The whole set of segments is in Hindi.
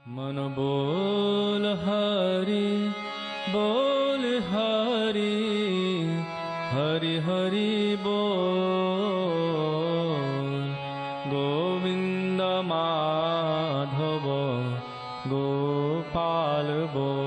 मन बोल हरि हरि हरि बोल गोविंद माधव गोपाल बोल।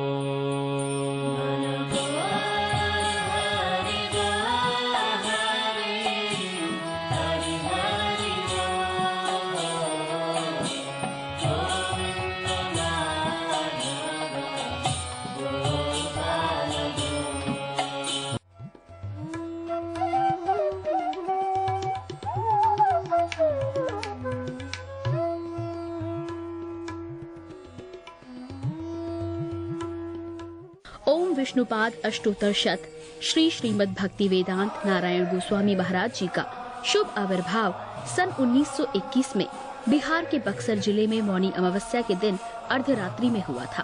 ओम विष्णुपाद अष्टोत्तर शत श्री श्रीमद् भक्ति वेदांत नारायण गोस्वामी महाराज जी का शुभ आविर्भाव सन 1921 में बिहार के बक्सर जिले में मौनी अमावस्या के दिन अर्धरात्रि में हुआ था।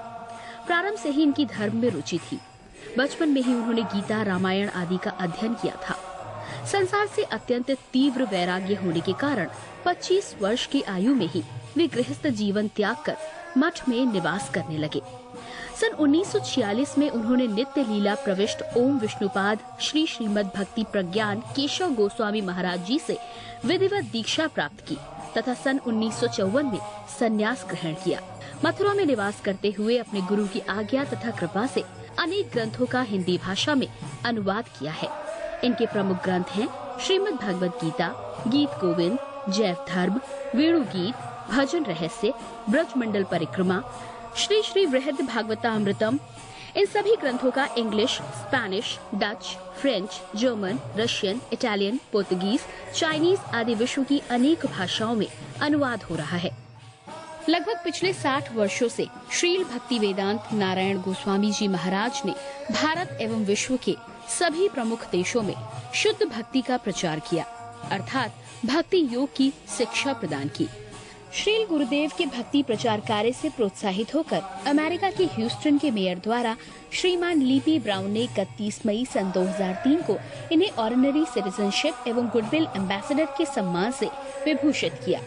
प्रारंभ से ही इनकी धर्म में रुचि थी। बचपन में ही उन्होंने गीता, रामायण आदि का अध्ययन किया था। संसार से अत्यंत तीव्र वैराग्य होने के कारण 25 वर्ष की आयु में ही वे गृहस्थ जीवन त्याग कर मठ में निवास करने लगे। सन 1946 में उन्होंने नित्य लीला प्रविष्ट ओम विष्णुपाद श्री श्रीमद् भक्ति प्रज्ञान केशव गोस्वामी महाराज जी से विधिवत दीक्षा प्राप्त की तथा सन 1954 में संन्यास ग्रहण किया। मथुरा में निवास करते हुए अपने गुरु की आज्ञा तथा कृपा से अनेक ग्रंथों का हिंदी भाषा में अनुवाद किया है। इनके प्रमुख ग्रंथ हैं श्रीमद् भगवद गीता, गीत गोविंद, जैव धर्म, वेणु गीत, भजन रहस्य, ब्रजमंडल परिक्रमा, श्री श्री वृहद भागवतामृतम। इन सभी ग्रंथों का English, Spanish, Dutch, French, German, Russian, Italian, Portuguese, Chinese आदि विश्व की अनेक भाषाओं में अनुवाद हो रहा है। लगभग पिछले 60 वर्षों से श्रील भक्ति वेदांत नारायण गोस्वामी जी महाराज ने भारत एवं विश्व के सभी प्रमुख देशों में शुद्ध भक्ति का प्रचार किया, अर्थात भक्ति योग की शिक्षा प्रदान की। श्रील गुरुदेव के भक्ति प्रचार कार्य से प्रोत्साहित होकर अमेरिका के ह्यूस्टन के मेयर द्वारा श्रीमान लीपी ब्राउन ने 31 मई सन 2003 को इन्हें ऑर्डिनरी सिटीजनशिप एवं गुडविल एम्बेसडर के सम्मान से विभूषित किया।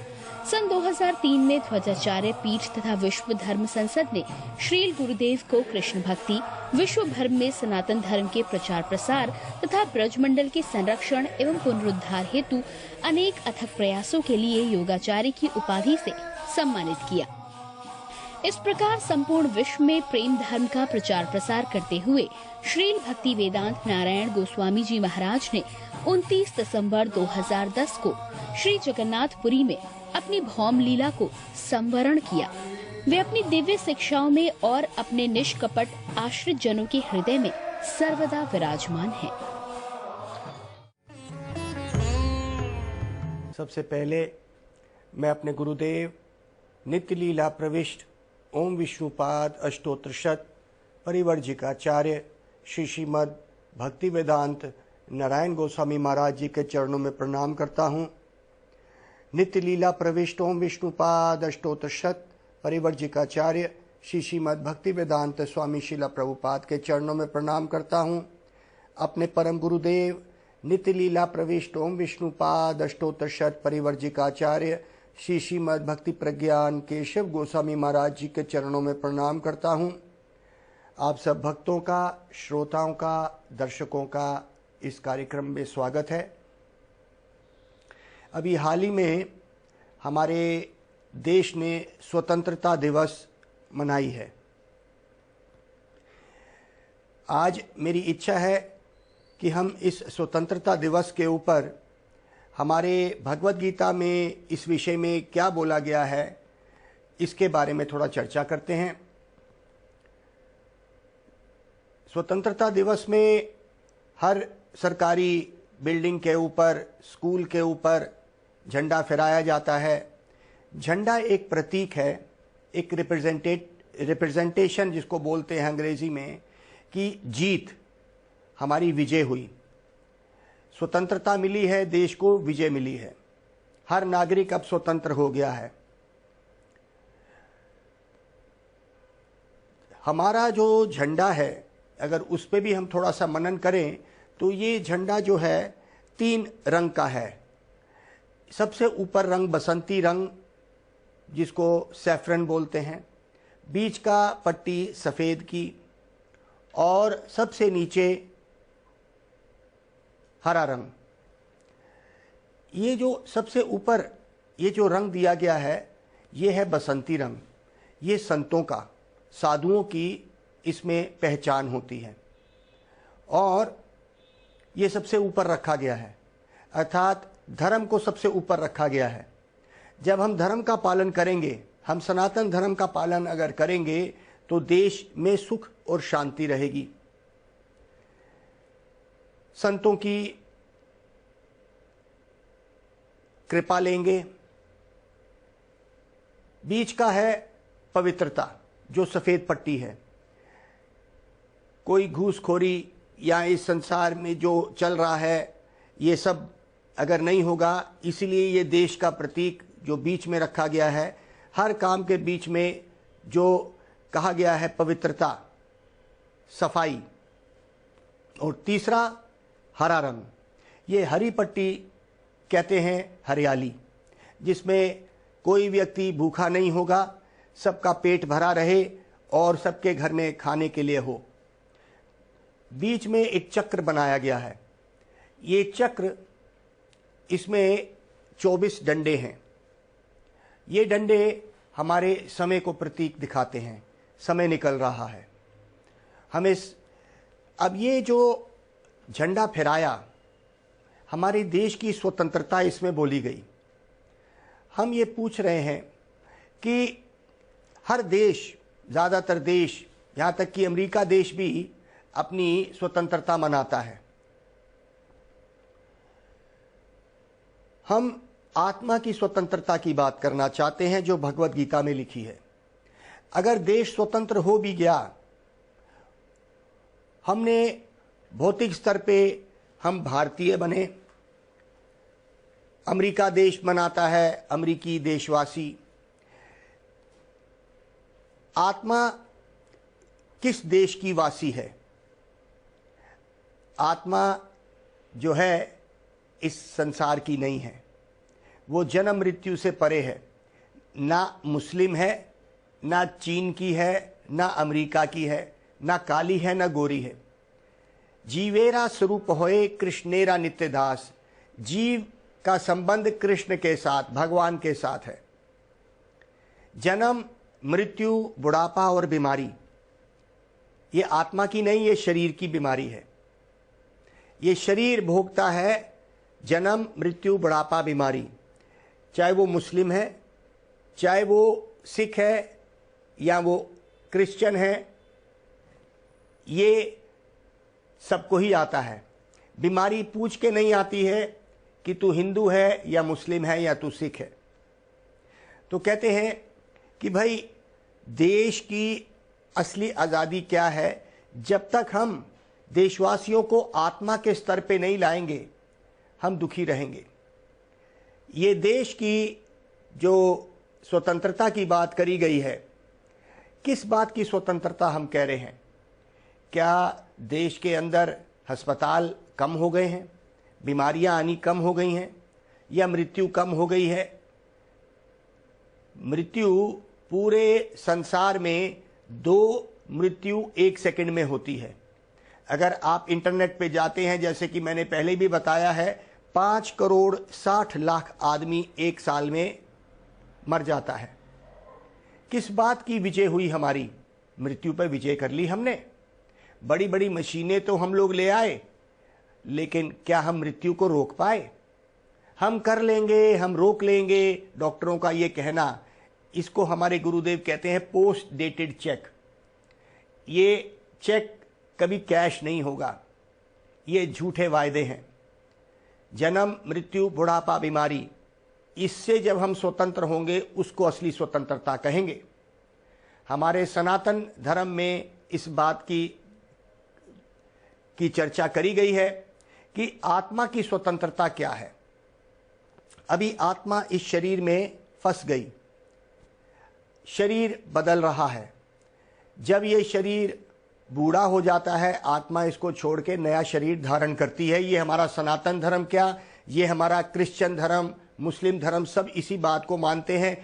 सन 2003 में ध्वजाचार्य पीठ तथा विश्व धर्म संसद ने श्रील गुरुदेव को कृष्ण भक्ति, विश्व भर में सनातन धर्म के प्रचार प्रसार तथा ब्रजमंडल के संरक्षण एवं पुनरुद्धार हेतु अनेक अथक प्रयासों के लिए योगाचार्य की उपाधि से सम्मानित किया। इस प्रकार संपूर्ण विश्व में प्रेम धर्म का प्रचार प्रसार करते हुए श्रील भक्ति वेदांत नारायण गोस्वामी जी महाराज ने 29 दिसंबर 2010 को श्री जगन्नाथपुरी में अपनी भौम लीला को संवरण किया। वे अपनी दिव्य शिक्षाओं में और अपने निष्कपट आश्रित जनों के हृदय में सर्वदा विराजमान हैं। सबसे पहले मैं अपने गुरुदेव नित्य लीला प्रविष्ट ओम विष्णुपाद अष्टोत्तर शत परिवर्जिकाचार्य श्री श्रीमद् भक्ति वेदांत नारायण गोस्वामी महाराज जी के चरणों में प्रणाम करता हूँ। नित्य लीला प्रविष्ट ओम विष्णुपाद अष्टोत्तर शत परिवर्जिकाचार्य श्री श्रीमद् भक्ति वेदांत स्वामी शिला प्रभुपाद के चरणों में प्रणाम करता हूँ। अपने परम गुरुदेव नित्य लीला प्रविष्ट ओम विष्णुपाद अष्टोत्तर शत परिवर्जिकाचार्य श्री श्रीमद् भक्ति प्रज्ञान केशव गोस्वामी महाराज जी के चरणों में प्रणाम करता हूँ। आप सब भक्तों का, श्रोताओं का, दर्शकों का इस कार्यक्रम में स्वागत है। अभी हाल ही में हमारे देश ने स्वतंत्रता दिवस मनाई है। आज मेरी इच्छा है कि हम इस स्वतंत्रता दिवस के ऊपर हमारे भगवद गीता में इस विषय में क्या बोला गया है, इसके बारे में थोड़ा चर्चा करते हैं। स्वतंत्रता दिवस में हर सरकारी बिल्डिंग के ऊपर, स्कूल के ऊपर झंडा फहराया जाता है। झंडा एक प्रतीक है, एक रिप्रेजेंटेशन जिसको बोलते हैं अंग्रेजी में, कि जीत, हमारी विजय हुई, स्वतंत्रता मिली है, देश को विजय मिली है, हर नागरिक अब स्वतंत्र हो गया है। हमारा जो झंडा है, अगर उस पे भी हम थोड़ा सा मनन करें तो ये झंडा जो है 3 रंग का है। सबसे ऊपर रंग बसंती रंग, जिसको सैफरन बोलते हैं। बीच का पट्टी सफ़ेद की और सबसे नीचे हरा रंग। ये जो सबसे ऊपर ये जो रंग दिया गया है ये है बसंती रंग। ये संतों का, साधुओं की इसमें पहचान होती है और ये सबसे ऊपर रखा गया है, अर्थात धर्म को सबसे ऊपर रखा गया है। जब हम धर्म का पालन करेंगे, हम सनातन धर्म का पालन अगर करेंगे तो देश में सुख और शांति रहेगी। संतों की कृपा लेंगे। बीच का है पवित्रता, जो सफ़ेद पट्टी है। कोई घूसखोरी या इस संसार में जो चल रहा है ये सब अगर नहीं होगा, इसलिए ये देश का प्रतीक जो बीच में रखा गया है। हर काम के बीच में जो कहा गया है पवित्रता, सफाई। और तीसरा हरा रंग। ये हरी पट्टी कहते हैं हरियाली, जिसमें कोई व्यक्ति भूखा नहीं होगा, सबका पेट भरा रहे और सबके घर में खाने के लिए हो। बीच में एक चक्र बनाया गया है। ये चक्र, इसमें 24 डंडे हैं। ये डंडे हमारे समय को प्रतीक दिखाते हैं। समय निकल रहा है हमें। अब ये जो झंडा फहराया, हमारे देश की स्वतंत्रता इसमें बोली गई। हम ये पूछ रहे हैं कि हर देश, ज़्यादातर देश, यहाँ तक कि अमेरिका देश भी अपनी स्वतंत्रता मनाता है। हम आत्मा की स्वतंत्रता की बात करना चाहते हैं, जो भगवत गीता में लिखी है। अगर देश स्वतंत्र हो भी गया, हमने भौतिक स्तर पे हम भारतीय बने, अमेरिका देश मनाता है अमेरिकी देशवासी। आत्मा किस देश की वासी है? आत्मा जो है इस संसार की नहीं है। वो जन्म मृत्यु से परे है। ना मुस्लिम है, ना चीन की है, ना अमेरिका की है, ना काली है, ना गोरी है। जीवेरा स्वरूप होए कृष्णेरा नित्य दास। जीव का संबंध कृष्ण के साथ, भगवान के साथ है। जन्म, मृत्यु, बुढ़ापा और बीमारी ये आत्मा की नहीं, ये शरीर की बीमारी है। ये शरीर भोगता है जन्म, मृत्यु, बुढ़ापा, बीमारी। चाहे वो मुस्लिम है, चाहे वो सिख है, या वो क्रिश्चियन है, ये सबको ही आता है। बीमारी पूछ के नहीं आती है कि तू हिंदू है या मुस्लिम है या तू सिख है। तो कहते हैं कि भाई देश की असली आज़ादी क्या है? जब तक हम देशवासियों को आत्मा के स्तर पे नहीं लाएंगे, हम दुखी रहेंगे। ये देश की जो स्वतंत्रता की बात करी गई है, किस बात की स्वतंत्रता हम कह रहे हैं? क्या देश के अंदर अस्पताल कम हो गए हैं, बीमारियां आनी कम हो गई हैं, या मृत्यु कम हो गई है? मृत्यु पूरे संसार में 2 मृत्यु 1 सेकंड में होती है। अगर आप इंटरनेट पे जाते हैं, जैसे कि मैंने पहले भी बताया है, 5 करोड़ 60 लाख आदमी 1 साल में मर जाता है। किस बात की विजय हुई हमारी? मृत्यु पर विजय कर ली हमने। बड़ी बड़ी मशीनें तो हम लोग ले आए, लेकिन क्या हम मृत्यु को रोक पाए? हम कर लेंगे, हम रोक लेंगे, डॉक्टरों का ये कहना, इसको हमारे गुरुदेव कहते हैं पोस्ट डेटेड चेक। ये चेक कभी कैश नहीं होगा, ये झूठे वायदे हैं। जन्म, मृत्यु, बुढ़ापा, बीमारी, इससे जब हम स्वतंत्र होंगे उसको असली स्वतंत्रता कहेंगे। हमारे सनातन धर्म में इस बात की चर्चा करी गई है कि आत्मा की स्वतंत्रता क्या है। अभी आत्मा इस शरीर में फंस गई, शरीर बदल रहा है। जब ये शरीर बूढ़ा हो जाता है, आत्मा इसको छोड़ के नया शरीर धारण करती है। ये हमारा सनातन धर्म क्या, ये हमारा क्रिश्चियन धर्म, मुस्लिम धर्म, सब इसी बात को मानते हैं।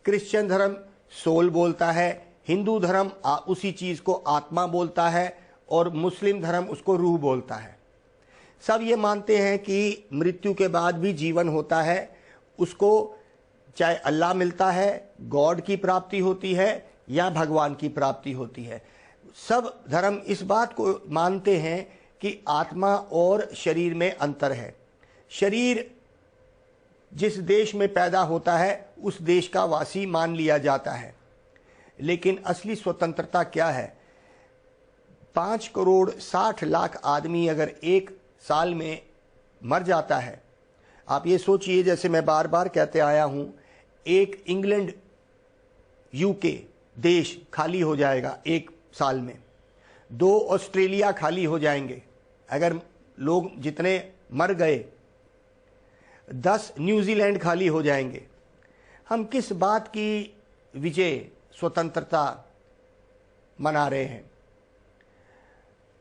क्रिश्चियन धर्म सोल बोलता है, हिंदू धर्म उसी चीज़ को आत्मा बोलता है और मुस्लिम धर्म उसको रूह बोलता है। सब ये मानते हैं कि मृत्यु के बाद भी जीवन होता है, उसको चाहे अल्लाह मिलता है, गॉड की प्राप्ति होती है या भगवान की प्राप्ति होती है। सब धर्म इस बात को मानते हैं कि आत्मा और शरीर में अंतर है। शरीर जिस देश में पैदा होता है उस देश का वासी मान लिया जाता है, लेकिन असली स्वतंत्रता क्या है? 5,60,00,000 आदमी अगर एक साल में मर जाता है, आप ये सोचिए, जैसे मैं बार बार कहते आया हूं, एक इंग्लैंड यूके देश खाली हो जाएगा एक साल में, 2 ऑस्ट्रेलिया खाली हो जाएंगे अगर लोग जितने मर गए, 10 न्यूजीलैंड खाली हो जाएंगे। हम किस बात की विजय, स्वतंत्रता मना रहे हैं?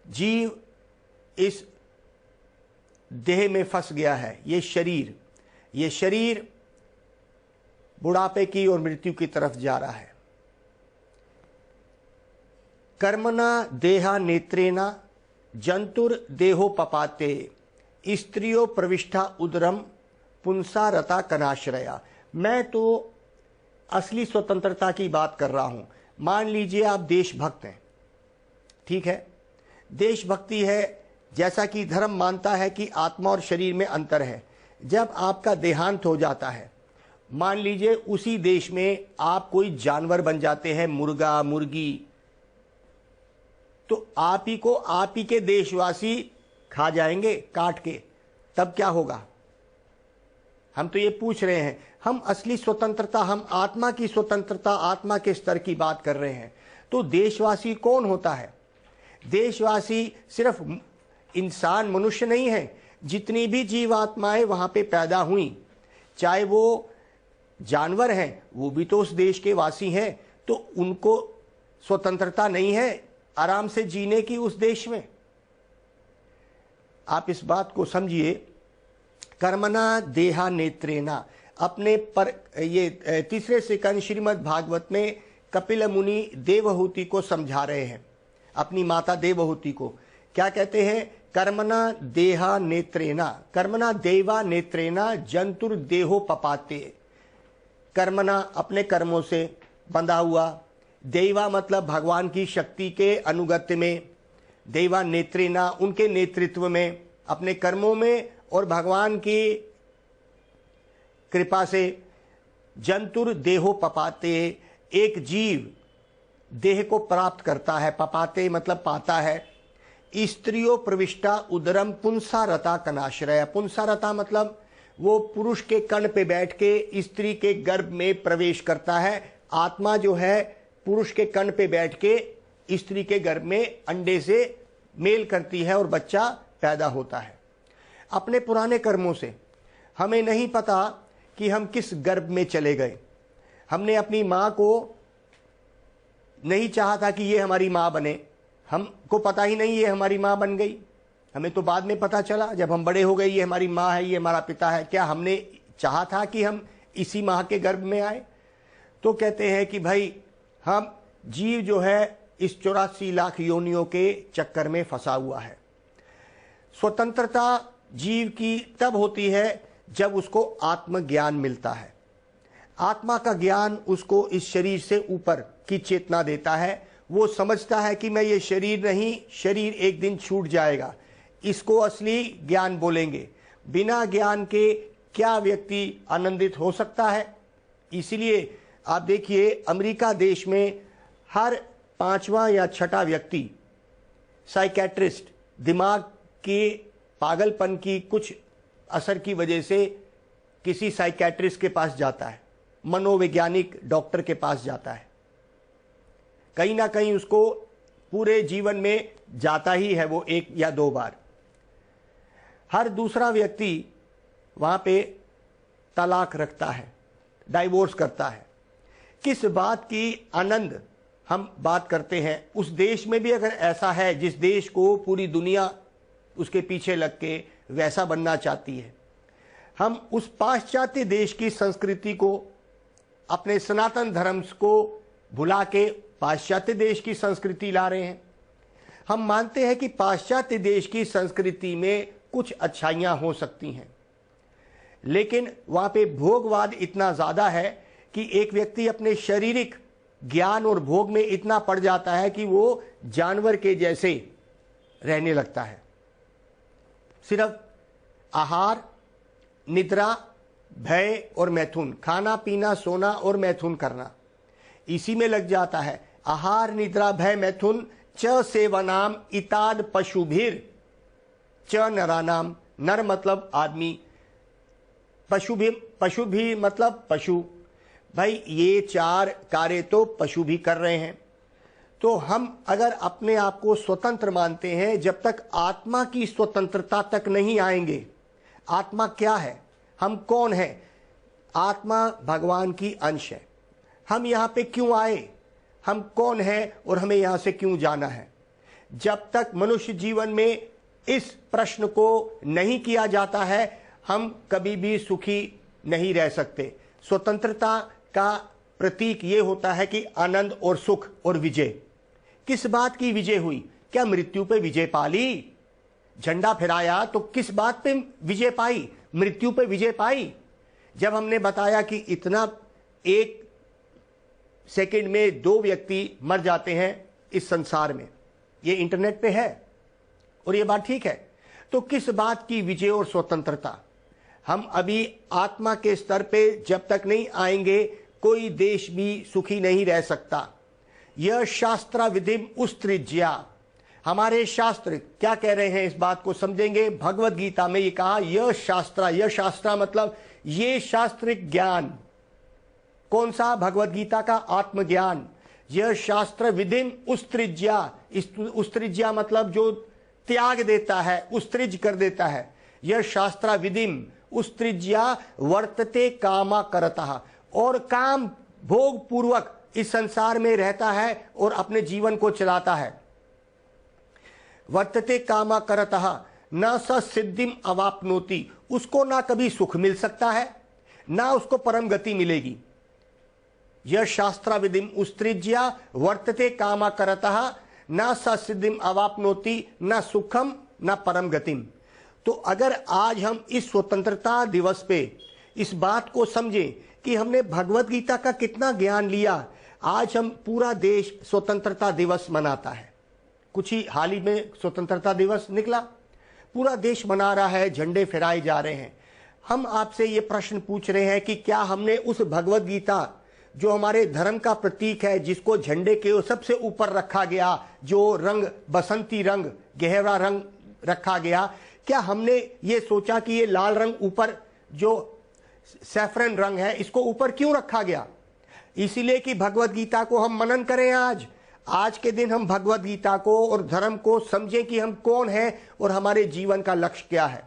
जीव इस देह में फंस गया है। ये शरीर बुढ़ापे की और मृत्यु की तरफ जा रहा है। कर्मणा देहा नेत्रेना जंतुर देहो पपाते स्त्रियो प्रविष्ठा उदरम पुंसा रता कनाश्रया। मैं तो असली स्वतंत्रता की बात कर रहा हूं। मान लीजिए आप देशभक्त हैं, ठीक है, देशभक्ति है, जैसा कि धर्म मानता है कि आत्मा और शरीर में अंतर है। जब आपका देहांत हो जाता है, मान लीजिए उसी देश में आप कोई जानवर बन जाते हैं, मुर्गा मुर्गी, तो आप ही के देशवासी खा जाएंगे काट के, तब क्या होगा? हम तो ये पूछ रहे हैं। हम असली स्वतंत्रता, हम आत्मा की स्वतंत्रता, आत्मा के स्तर की बात कर रहे हैं। तो देशवासी कौन होता है? देशवासी सिर्फ इंसान, मनुष्य नहीं है। जितनी भी जीवात्माएं वहां पे पैदा हुई, चाहे वो जानवर हैं, वो भी तो उस देश के वासी हैं, तो उनको स्वतंत्रता नहीं है आराम से जीने की उस देश में? आप इस बात को समझिए। कर्मणा देहा नेत्रेना, अपने पर, ये 3 सेकंड श्रीमद् भागवत में कपिल मुनि देवहूति को समझा रहे हैं, अपनी माता देवहूति को। क्या कहते हैं? कर्मणा देहा नेत्रेना, कर्मणा देवा नेत्रेना जंतुर देहो पपाते। कर्मणा अपने कर्मों से बंधा हुआ, देवा मतलब भगवान की शक्ति के अनुगत्य में, देवा नेत्रेना उनके नेतृत्व में, अपने कर्मों में और भगवान की कृपा से। जंतुर देहो पपाते, एक जीव देह को प्राप्त करता है, पपाते मतलब पाता है। स्त्रियों प्रविष्टा उदरम पुंसा रता कनाश्रय। पुंसा रता मतलब वो पुरुष के कण पे बैठ के स्त्री के गर्भ में प्रवेश करता है। आत्मा जो है पुरुष के कण पे बैठ के स्त्री के गर्भ में अंडे से मेल करती है और बच्चा पैदा होता है। अपने पुराने कर्मों से हमें नहीं पता कि हम किस गर्भ में चले गए। हमने अपनी माँ को नहीं चाहा था कि ये हमारी माँ बने, हमको पता ही नहीं ये हमारी माँ बन गई। हमें तो बाद में पता चला जब हम बड़े हो गए, ये हमारी माँ है, ये हमारा पिता है। क्या हमने चाहा था कि हम इसी माँ के गर्भ में आए? तो कहते हैं कि भाई हम जीव जो है इस 84 लाख योनियों के चक्कर में फंसा हुआ है। स्वतंत्रता जीव की तब होती है जब उसको आत्मज्ञान मिलता है। आत्मा का ज्ञान उसको इस शरीर से ऊपर की चेतना देता है। वो समझता है कि मैं ये शरीर नहीं, शरीर एक दिन छूट जाएगा। इसको असली ज्ञान बोलेंगे। बिना ज्ञान के क्या व्यक्ति आनंदित हो सकता है? इसलिए आप देखिए अमेरिका देश में हर 5वां या 6ठा व्यक्ति साइकेट्रिस्ट, दिमाग के पागलपन की कुछ असर की वजह से किसी साइकेट्रिस्ट के पास जाता है, मनोवैज्ञानिक डॉक्टर के पास जाता है। कहीं ना कहीं उसको पूरे जीवन में जाता ही है वो 1 या 2 बार। हर दूसरा व्यक्ति वहां पे तलाक रखता है, डाइवोर्स करता है। किस बात की आनंद हम बात करते हैं? उस देश में भी अगर ऐसा है जिस देश को पूरी दुनिया उसके पीछे लग के वैसा बनना चाहती है, हम उस पाश्चात्य देश की संस्कृति को, अपने सनातन धर्म को भुला के पाश्चात्य देश की संस्कृति ला रहे हैं। हम मानते हैं कि पाश्चात्य देश की संस्कृति में कुछ अच्छाइयां हो सकती हैं, लेकिन वहां पे भोगवाद इतना ज्यादा है कि एक व्यक्ति अपने शारीरिक ज्ञान और भोग में इतना पड़ जाता है कि वो जानवर के जैसे रहने लगता है। सिर्फ आहार, निद्रा, भय और मैथुन, खाना पीना, सोना और मैथुन करना, इसी में लग जाता है। आहार, निद्रा, भय, मैथुन च सेवनाम इताद पशुभिर च नरानाम। नर मतलब आदमी, पशु भी मतलब पशु। भाई ये चार कार्य तो पशु भी कर रहे हैं। तो हम अगर अपने आप को स्वतंत्र मानते हैं, जब तक आत्मा की स्वतंत्रता तक नहीं आएंगे। आत्मा क्या है, हम कौन है? आत्मा भगवान की अंश है। हम यहाँ पे क्यों आए, हम कौन है और हमें यहाँ से क्यों जाना है? जब तक मनुष्य जीवन में इस प्रश्न को नहीं किया जाता है, हम कभी भी सुखी नहीं रह सकते। स्वतंत्रता का प्रतीक ये होता है कि आनंद और सुख और विजय। किस बात की विजय हुई? क्या मृत्यु पे विजय पा ली? झंडा फहराया तो किस बात पे विजय पाई? मृत्यु पे विजय पाई। जब हमने बताया कि इतना एक सेकंड में 2 व्यक्ति मर जाते हैं इस संसार में, ये इंटरनेट पे है और ये बात ठीक है, तो किस बात की विजय और स्वतंत्रता? हम अभी आत्मा के स्तर पे जब तक नहीं आएंगे, कोई देश भी सुखी नहीं रह सकता। यह शास्त्र विधिम उत्सृज्या। हमारे शास्त्र क्या कह रहे हैं, इस बात को समझेंगे। भगवत गीता में ये कहा, यह शास्त्र मतलब ये शास्त्रिक ज्ञान। कौन सा? भगवत गीता का आत्मज्ञान। यह शास्त्र विधिम उत्सृज्या। उत्सृज्या मतलब जो त्याग देता है, उत्सृज कर देता है। यह शास्त्र विधिम उत्सृज्या वर्तते कामा करता। और काम भोग पूर्वक इस संसार में रहता है और अपने जीवन को चलाता है। वर्तते कामा करता न स सिद्धिम अवापनोति। उसको ना कभी सुख मिल सकता है, ना उसको परम गति मिलेगी। यह शास्त्र विधिम उत्सृज्या वर्तते कामा करता न स सिद्धिम अवापनोति न सुखम न परम गतिम। तो अगर आज हम इस स्वतंत्रता दिवस पे इस बात को समझें कि हमने भगवत गीता का कितना ज्ञान लिया। आज हम पूरा देश स्वतंत्रता दिवस मनाता है। कुछ ही हाल ही में स्वतंत्रता दिवस निकला, पूरा देश मना रहा है, झंडे फहराए जा रहे हैं। हम आपसे ये प्रश्न पूछ रहे हैं कि क्या हमने उस भगवत गीता जो हमारे धर्म का प्रतीक है, जिसको झंडे के सबसे ऊपर रखा गया, जो रंग बसंती रंग, गहरा रंग रखा गया, क्या हमने ये सोचा कि ये लाल रंग ऊपर जो सैफरन रंग है, इसको ऊपर क्यों रखा गया? इसीलिए कि भगवत गीता को हम मनन करें। आज के दिन हम भगवत गीता को और धर्म को समझें कि हम कौन हैं और हमारे जीवन का लक्ष्य क्या है।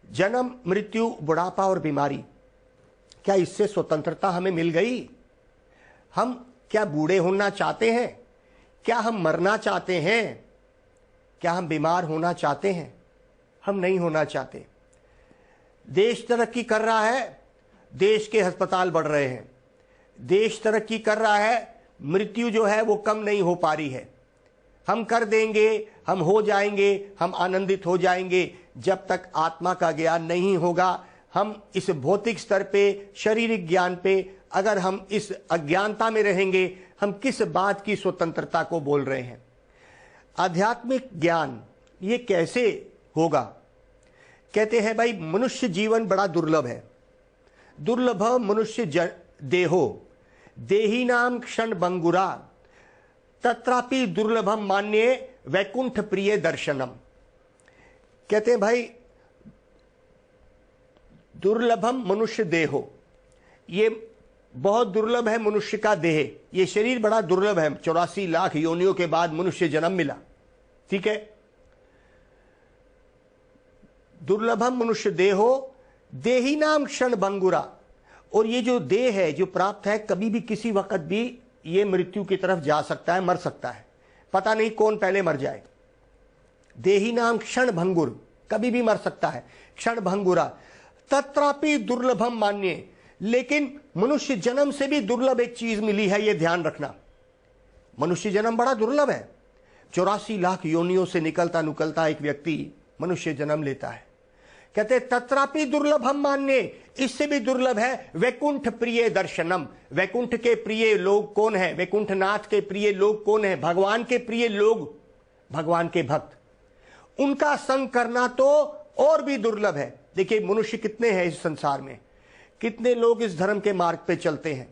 जन्म, मृत्यु, बुढ़ापा और बीमारी, क्या इससे स्वतंत्रता हमें मिल गई? हम क्या बूढ़े होना चाहते हैं? क्या हम मरना चाहते हैं? क्या हम बीमार होना चाहते हैं? हम नहीं होना चाहते। देश तरक्की कर रहा है, देश के अस्पताल बढ़ रहे हैं। देश तरक्की कर रहा है, मृत्यु जो है वो कम नहीं हो पा रही है। हम कर देंगे, हम हो जाएंगे, हम आनंदित हो जाएंगे। जब तक आत्मा का ज्ञान नहीं होगा, हम इस भौतिक स्तर पे, शारीरिक ज्ञान पे अगर हम इस अज्ञानता में रहेंगे, हम किस बात की स्वतंत्रता को बोल रहे हैं? आध्यात्मिक ज्ञान ये कैसे होगा? कहते हैं भाई मनुष्य जीवन बड़ा दुर्लभ है। दुर्लभ मनुष्य देहो देही नाम क्षण बंगुरा तत्रापि दुर्लभम मान्ये वैकुंठ प्रिय दर्शनम। कहते हैं भाई दुर्लभम मनुष्य देहो, ये बहुत दुर्लभ है मनुष्य का देह। ये शरीर बड़ा दुर्लभ है। 84 लाख योनियों के बाद मनुष्य जन्म मिला, ठीक है। दुर्लभम मनुष्य देहो देही नाम क्षण भंगुरा। और ये जो देह है जो प्राप्त है, कभी भी किसी वक्त भी ये मृत्यु की तरफ जा सकता है, मर सकता है। पता नहीं कौन पहले मर जाए। देही नाम क्षण भंगुर, कभी भी मर सकता है। क्षण भंगुरा तत्रापि दुर्लभम मान्ये, लेकिन मनुष्य जन्म से भी दुर्लभ एक चीज मिली है, यह ध्यान रखना। मनुष्य जन्म बड़ा दुर्लभ है। 84 लाख योनियों से निकलता नुकलता एक व्यक्ति मनुष्य जन्म लेता है। कहते तत्रापि दुर्लभ हम मान्य, इससे भी दुर्लभ है वैकुंठ प्रिय दर्शनम। वैकुंठ के प्रिय लोग कौन है? वैकुंठनाथ के प्रिय लोग कौन है? भगवान के प्रिय लोग, भगवान के भक्त। उनका संग करना तो और भी दुर्लभ है। देखिए मनुष्य कितने हैं इस संसार में, कितने लोग इस धर्म के मार्ग पे चलते हैं,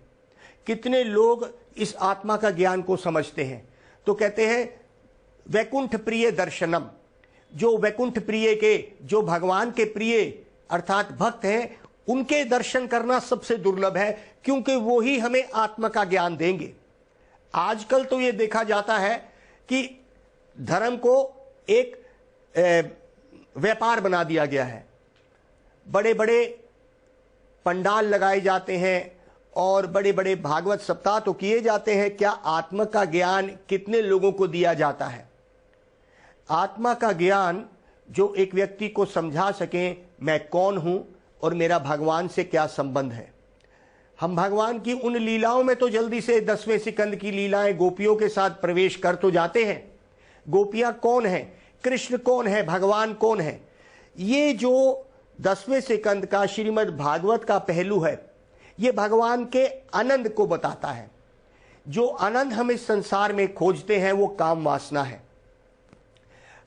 कितने लोग इस आत्मा का ज्ञान को समझते हैं। तो कहते हैं वैकुंठ प्रिय दर्शनम, जो वैकुंठ प्रिय के, जो भगवान के प्रिय अर्थात भक्त हैं, उनके दर्शन करना सबसे दुर्लभ है, क्योंकि वो ही हमें आत्मा का ज्ञान देंगे। आजकल तो ये देखा जाता है कि धर्म को एक व्यापार बना दिया गया है। बड़े बड़े पंडाल लगाए जाते हैं और बड़े बड़े भागवत सप्ताह तो किए जाते हैं। क्या आत्मा का ज्ञान कितने लोगों को दिया जाता है? आत्मा का ज्ञान जो एक व्यक्ति को समझा सके मैं कौन हूं और मेरा भगवान से क्या संबंध है। हम भगवान की उन लीलाओं में तो जल्दी से 10वें सिकंद की लीलाएं गोपियों के साथ प्रवेश कर तो जाते हैं। गोपियां कौन है, कृष्ण कौन है, भगवान कौन है, ये जो 10वें सिकंद का श्रीमद् भागवत का पहलू है, ये भगवान के आनंद को बताता है। जो आनंद हम इस संसार में खोजते हैं वो काम वासना है।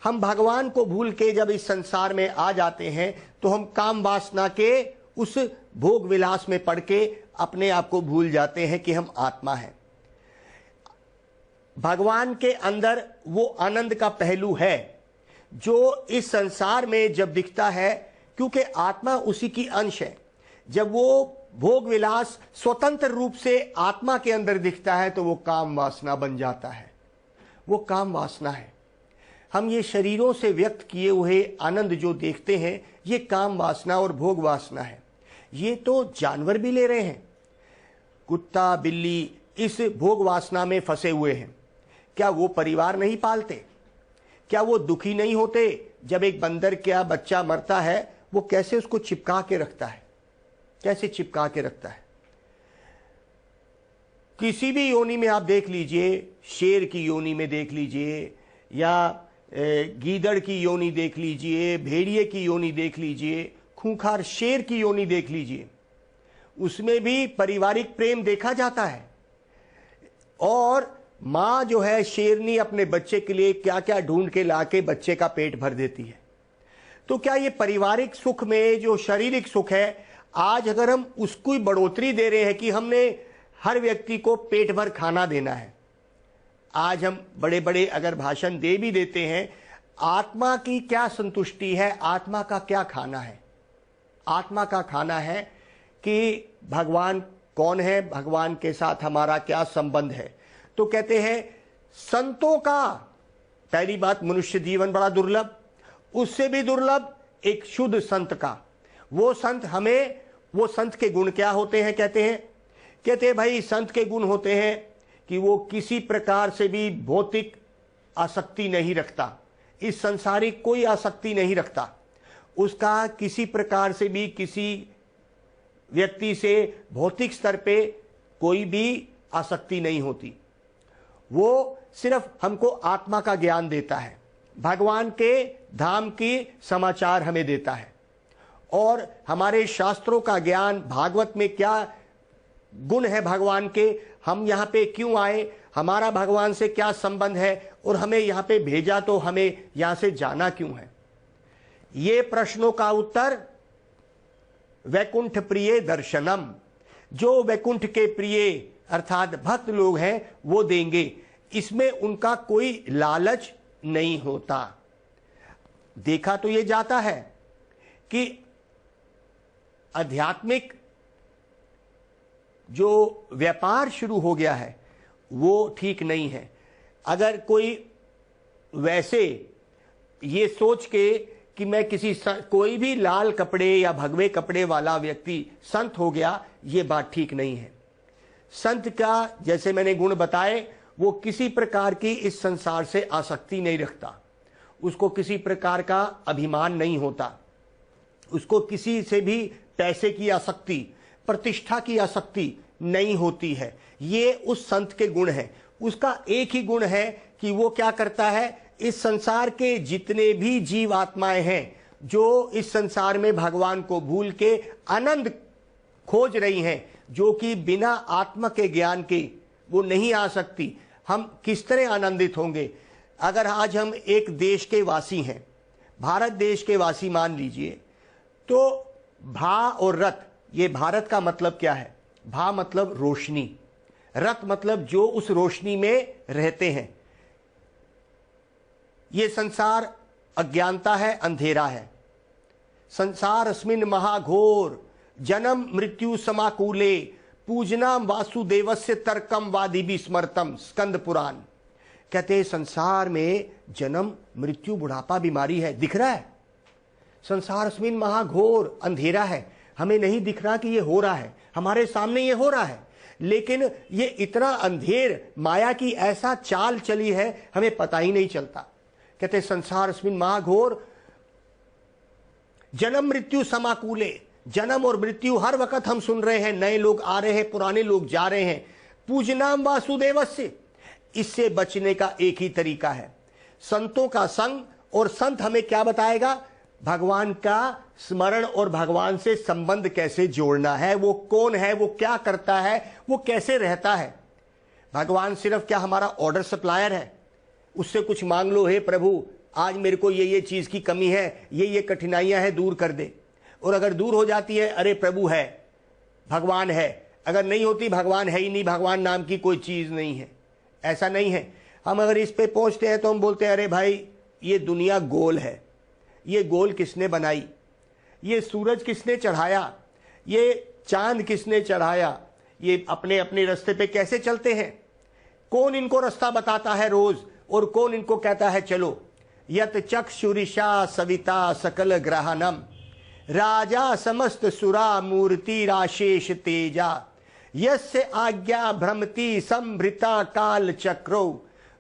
हम भगवान को भूल के जब इस संसार में आ जाते हैं तो हम काम वासना के उस भोग विलास में पड़ के अपने आप को भूल जाते हैं कि हम आत्मा हैं। भगवान के अंदर वो आनंद का पहलू है जो इस संसार में जब दिखता है, क्योंकि आत्मा उसी की अंश है। जब वो भोग विलास स्वतंत्र रूप से आत्मा के अंदर दिखता है तो वो काम वासना बन जाता है। वो काम वासना है। हम ये शरीरों से व्यक्त किए हुए आनंद जो देखते हैं ये काम वासना और भोग वासना है। ये तो जानवर भी ले रहे हैं। कुत्ता बिल्ली इस भोग वासना में फंसे हुए हैं। क्या वो परिवार नहीं पालते? क्या वो दुखी नहीं होते जब एक बंदर का बच्चा मरता है? वो कैसे उसको चिपका के रखता है, कैसे चिपका के रखता है। किसी भी योनि में आप देख लीजिए, शेर की योनि में देख लीजिए या गीदड़ की योनि देख लीजिए, भेड़िए की योनि देख लीजिए, खूंखार शेर की योनि देख लीजिए, उसमें भी पारिवारिक प्रेम देखा जाता है। और माँ जो है शेरनी अपने बच्चे के लिए क्या क्या ढूंढ के लाके बच्चे का पेट भर देती है। तो क्या ये पारिवारिक सुख में जो शारीरिक सुख है, आज अगर हम उसको बढ़ोतरी दे रहे हैं कि हमने हर व्यक्ति को पेट भर खाना देना है, आज हम बड़े बड़े अगर भाषण दे भी देते हैं, आत्मा की क्या संतुष्टि है, आत्मा का क्या खाना है? आत्मा का खाना है कि भगवान कौन है, भगवान के साथ हमारा क्या संबंध है। तो कहते हैं संतों का, पहली बात मनुष्य जीवन बड़ा दुर्लभ, उससे भी दुर्लभ एक शुद्ध संत का। वो संत हमें, वो संत के गुण क्या होते हैं? कहते हैं भाई संत के गुण होते हैं कि वो किसी प्रकार से भी भौतिक आसक्ति नहीं रखता, इस संसारिक कोई आसक्ति नहीं रखता, उसका किसी प्रकार से भी किसी व्यक्ति से भौतिक स्तर पे कोई भी आसक्ति नहीं होती। वो सिर्फ हमको आत्मा का ज्ञान देता है, भगवान के धाम की समाचार हमें देता है और हमारे शास्त्रों का ज्ञान, भागवत में क्या गुण है भगवान के, हम यहाँ पे क्यों आए, हमारा भगवान से क्या संबंध है और हमें यहाँ पे भेजा तो हमें यहाँ से जाना क्यों है। ये प्रश्नों का उत्तर वैकुंठ प्रिय दर्शनम, जो वैकुंठ के प्रिय अर्थात भक्त लोग हैं वो देंगे। इसमें उनका कोई लालच नहीं होता। देखा तो ये जाता है कि आध्यात्मिक जो व्यापार शुरू हो गया है वो ठीक नहीं है। अगर कोई वैसे ये सोच के कि मैं कोई भी लाल कपड़े या भगवे कपड़े वाला व्यक्ति संत हो गया, ये बात ठीक नहीं है। संत का जैसे मैंने गुण बताए, वो किसी प्रकार की इस संसार से आसक्ति नहीं रखता, उसको किसी प्रकार का अभिमान नहीं होता, उसको किसी से भी पैसे की आसक्ति, प्रतिष्ठा की आसक्ति नहीं होती है। ये उस संत के गुण हैं। उसका एक ही गुण है कि वो क्या करता है, इस संसार के जितने भी जीव आत्माएं हैं जो इस संसार में भगवान को भूल के आनंद खोज रही हैं, जो कि बिना आत्मा के ज्ञान के वो नहीं आ सकती। हम किस तरह आनंदित होंगे अगर आज हम एक देश के वासी हैं, भारत देश के वासी मान लीजिए, तो भा और रथ, ये भारत का मतलब क्या है? भा मतलब रोशनी, रथ मतलब जो उस रोशनी में रहते हैं। ये संसार अज्ञानता है, अंधेरा है। संसार अस्मिन महाघोर जन्म मृत्यु समाकूले पूजनाम वासुदेवस्य तर्कम वादिभी स्मृतम, स्कंद पुराण। कहते हैं संसार में जन्म मृत्यु बुढ़ापा बीमारी है, दिख रहा है। संसार अस्मिन महाघोर, अंधेरा है, हमें नहीं दिख रहा कि ये हो रहा है, हमारे सामने ये हो रहा है, लेकिन ये इतना अंधेर माया की ऐसा चाल चली है हमें पता ही नहीं चलता। कहते हैं संसार अस्मिन महाघोर जन्म मृत्यु समाकूले, जन्म और मृत्यु हर वक्त हम सुन रहे हैं, नए लोग आ रहे हैं, पुराने लोग जा रहे हैं। पूजनाम वासुदेवस्य, इससे बचने का एक ही तरीका है, संतों का संग। और संत हमें क्या बताएगा? भगवान का स्मरण और भगवान से संबंध कैसे जोड़ना है, वो कौन है, वो क्या करता है, वो कैसे रहता है। भगवान सिर्फ क्या हमारा ऑर्डर सप्लायर है? उससे कुछ मांग लो, हे प्रभु आज मेरे को ये चीज की कमी है, ये कठिनाइयां हैं, दूर कर दे। और अगर दूर हो जाती है, अरे प्रभु है, भगवान है। अगर नहीं होती, भगवान है ही नहीं, भगवान नाम की कोई चीज नहीं है। ऐसा नहीं है। हम अगर इस पे पहुंचते हैं तो हम बोलते हैं अरे भाई ये दुनिया गोल है, ये गोल किसने बनाई, ये सूरज किसने चढ़ाया, ये चांद किसने चढ़ाया, ये अपने अपने रास्ते पे कैसे चलते हैं, कौन इनको रास्ता बताता है रोज, और कौन इनको कहता है चलो। यत चक्षुरिषा सविता सकल ग्रहणम राजा समस्त सुरा मूर्ति राशेष तेजा यस्य आज्ञा भ्रमति संभृता काल चक्रो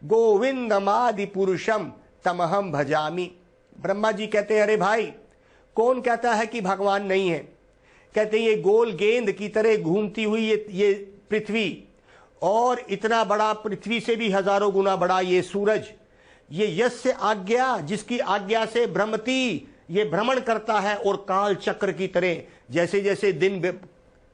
गोविंदमादि पुरुषम तमहम भजामि। ब्रह्मा जी कहते हैं अरे भाई कौन कहता है कि भगवान नहीं है? कहते हैं ये गोल गेंद की तरह घूमती हुई ये पृथ्वी, और इतना बड़ा, पृथ्वी से भी हजारों गुना बड़ा ये सूरज, ये यस्य आज्ञा, जिसकी आज्ञा से भ्रमति, ये भ्रमण करता है, और काल चक्र की तरह जैसे जैसे दिन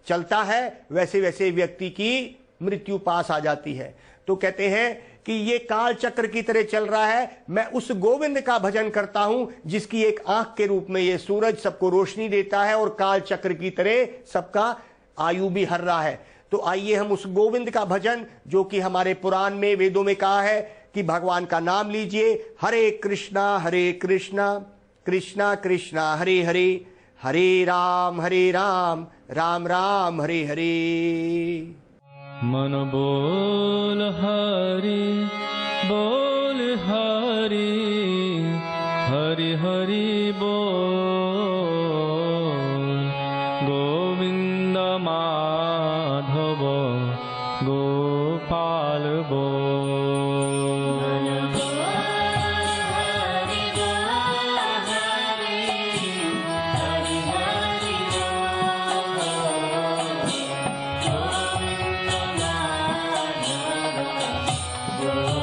चलता है वैसे वैसे व्यक्ति की मृत्यु पास आ जाती है। तो कहते हैं कि ये काल चक्र की तरह चल रहा है। मैं उस गोविंद का भजन करता हूं जिसकी एक आंख के रूप में ये सूरज सबको रोशनी देता है और काल चक्र की तरह सबका आयु भी हर रहा है। तो आइए हम उस गोविंद का भजन, जो कि हमारे पुराण में, वेदों में कहा है कि भगवान का नाम लीजिए, हरे कृष्णा कृष्णा कृष्णा हरे हरे, हरे राम राम राम हरे हरे। मन बोल हरि हरि हरि बोल, गोविंद माधव गोपाल बोल। Oh